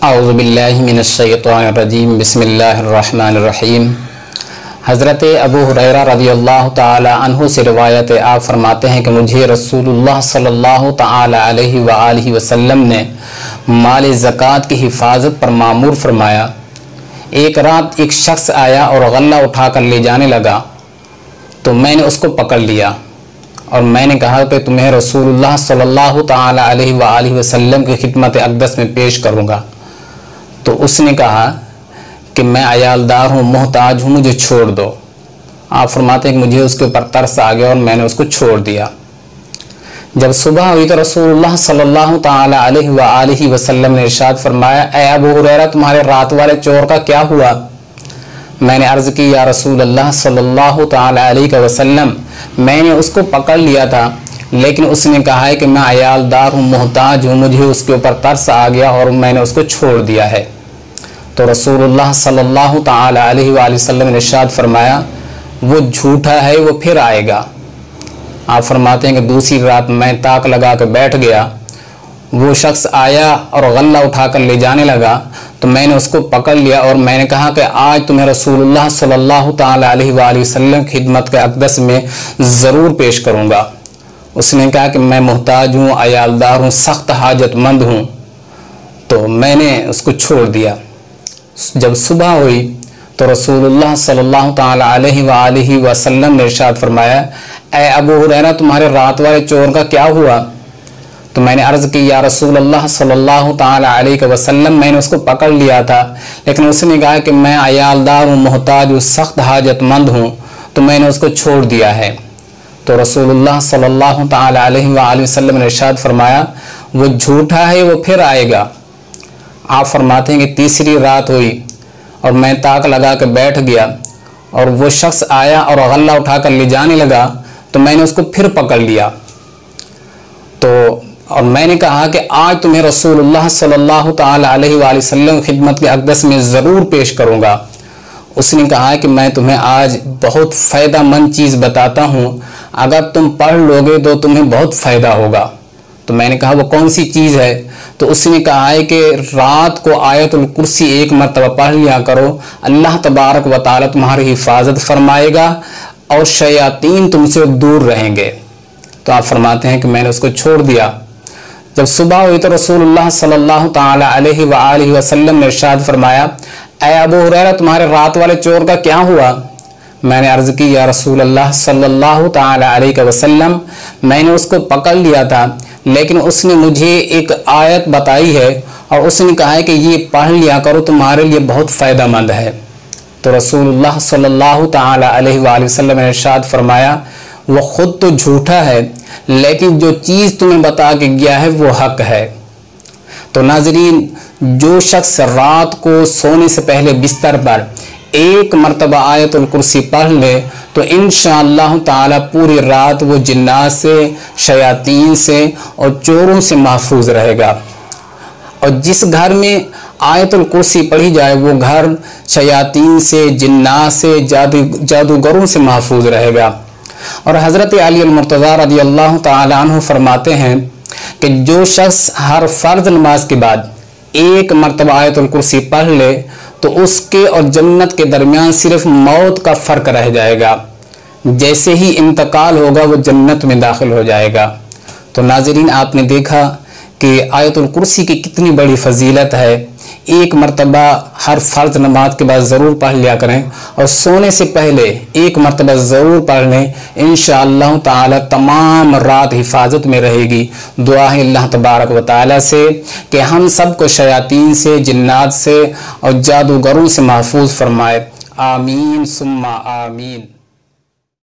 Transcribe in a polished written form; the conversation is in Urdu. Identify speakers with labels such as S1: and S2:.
S1: اعوذ باللہ من الشیطان الرجیم بسم اللہ الرحمن الرحیم۔ حضرت ابو ہریرہ رضی اللہ تعالی عنہ سے روایت ہے، آپ فرماتے ہیں کہ مجھے رسول اللہ صلی اللہ تعالی علیہ وآلہ وسلم نے مال زکوٰۃ کی حفاظت پر مامور فرمایا۔ ایک رات ایک شخص آیا اور غلہ اٹھا کر لے جانے لگا تو میں نے اس کو پکڑ لیا اور میں نے کہا کہ تمہیں رسول اللہ صلی اللہ تعالی علیہ وآلہ وسلم کی خدمت اقدس میں پیش کروں گا۔ تو اس نے کہا کہ میں عیالدار ہوں، محتاج ہوں، مجھے چھوڑ دو۔ آپ فرماتے ہیں کہ مجھے اس کے اوپر ترس آ گیا اور میں نے اس کو چھوڑ دیا۔ جب صبح ہوئی تو رسول اللہ صلی اللہ تعالی علیہ وآلہ وسلم نے ارشاد فرمایا، اے ابو ہریرہ تمہارے رات والے چور کا کیا ہوا؟ میں نے عرض کی، یا رسول اللہ صلی اللہ تعالی علیہ وسلم میں نے اس کو پکڑ لیا تھا لیکن اس نے کہا ہے کہ میں عیالدار ہوں، محتاج ہوں، مجھے اس کے اوپر ترس آ گیا اور میں نے اس کو چھوڑ دیا ہے۔ تو رسول اللہ صلی اللہ تعالی علیہ وآلہ وسلم نے ارشاد فرمایا، وہ جھوٹا ہے، وہ پھر آئے گا۔ آپ فرماتے ہیں کہ دوسری رات میں تاک لگا کے بیٹھ گیا، وہ شخص آیا اور غلہ اٹھا کر لے جانے لگا تو میں نے اس کو پکڑ لیا اور میں نے کہا کہ آج تمہیں رسول اللہ صلی اللہ تعالی علیہ وآلہ وسلم کی خدمت کے اقدس میں ضرور پیش کروں گا۔ اس نے کہا کہ میں محتاج ہوں، عیالدار ہوں، سخت حاجت مند ہوں، تو میں نے اس کو چھوڑ دیا۔ جب صبح ہوئی تو رسول اللہ صلی اللہ تعالی علیہ وآلہ وسلم نے ارشاد فرمایا، اے ابو ہریرہ تمہارے رات والے چور کا کیا ہوا؟ تو میں نے عرض کی، یا رسول اللہ صلی اللہ تعالی علیہ وسلم میں نے اس کو پکڑ لیا تھا لیکن اس نے کہا کہ میں عیالدار ہوں، محتاج ہوں، سخت حاجت مند ہوں، تو میں نے اس کو چھوڑ دیا ہے۔ تو رسول اللہ صلی اللہ تعالی علیہ وآلہ وسلم نے ارشاد فرمایا، وہ جھوٹا ہے، وہ پھر آئے گا۔ آپ فرماتے ہیں کہ تیسری رات ہوئی اور میں تاک لگا کے بیٹھ گیا اور وہ شخص آیا اور غلہ اٹھا کر لے جانے لگا تو میں نے اس کو پھر پکڑ لیا اور میں نے کہا کہ آج تمہیں رسول اللہ صلی اللہ تعالی علیہ وآلہ وسلم خدمت کے اقدس میں ضرور پیش کروں گا۔ اس نے کہا کہ میں تمہیں آج بہت فائدہ مند چیز بتاتا ہوں، اگر تم پڑھ لوگے تو تمہیں بہت فائدہ ہوگا۔ تو میں نے کہا وہ کون سی چیز ہے؟ تو اس نے کہا ہے کہ رات کو آیت الکرسی ایک مرتبہ پڑھ لیا کرو، اللہ تبارک و تعالی تمہاری حفاظت فرمائے گا اور شیاطین تم سے دور رہیں گے۔ تو آپ فرماتے ہیں کہ میں نے اس کو چھوڑ دیا۔ جب صبح ہوئی تو رسول اللہ صلی اللہ تعالی علیہ وآلہ وسلم نے ارشاد فرمایا، اے ابو ہریرہ تمہارے رات والے چور کا کیا ہوا؟ میں نے عرض کی، یا رسول اللہ صلی اللہ تعالی علیہ وسلم میں نے اس کو پکڑ لیا تھا لیکن اس نے مجھے ایک آیت بتائی ہے اور اس نے کہا ہے کہ یہ پڑھ لیا کرو، تمہارے لیے بہت فائدہ مند ہے۔ تو رسول اللہ صلی اللہ تعالی علیہ وآلہ وسلم نے ارشاد فرمایا، وہ خود تو جھوٹا ہے لیکن جو چیز تمہیں بتا کے گیا ہے وہ حق ہے۔ تو ناظرین، جو شخص رات کو سونے سے پہلے بستر پر ایک مرتبہ آیت الکرسی پڑھ لے تو انشاءاللہ تعالی پوری رات وہ جنات سے، شیاطین سے اور چوروں سے محفوظ رہے گا۔ اور جس گھر میں آیت الکرسی پڑھی جائے وہ گھر شیاطین سے، جنات سے، جادوگروں سے محفوظ رہے گا۔ اور حضرت علی المرتضیٰ رضی اللہ تعالی عنہ فرماتے ہیں کہ جو شخص ہر فرض نماز کے بعد ایک مرتبہ آیت الکرسی پڑھ لے تو اس کے اور جنت کے درمیان صرف موت کا فرق رہ جائے گا، جیسے ہی انتقال ہوگا وہ جنت میں داخل ہو جائے گا۔ تو ناظرین، آپ نے دیکھا کہ آیت الکرسی کی کتنی بڑی فضیلت ہے۔ ایک مرتبہ ہر فرض نماز کے بعد ضرور پڑھ لیا کریں اور سونے سے پہلے ایک مرتبہ ضرور پڑھ لیں، انشاءاللہ تعالی تمام رات حفاظت میں رہے گی۔ دعا ہے اللہ تبارک و تعالی سے کہ ہم سب کو شیاطین سے، جنات سے اور جادوگروں سے محفوظ فرمائے۔ آمین ثم آمین۔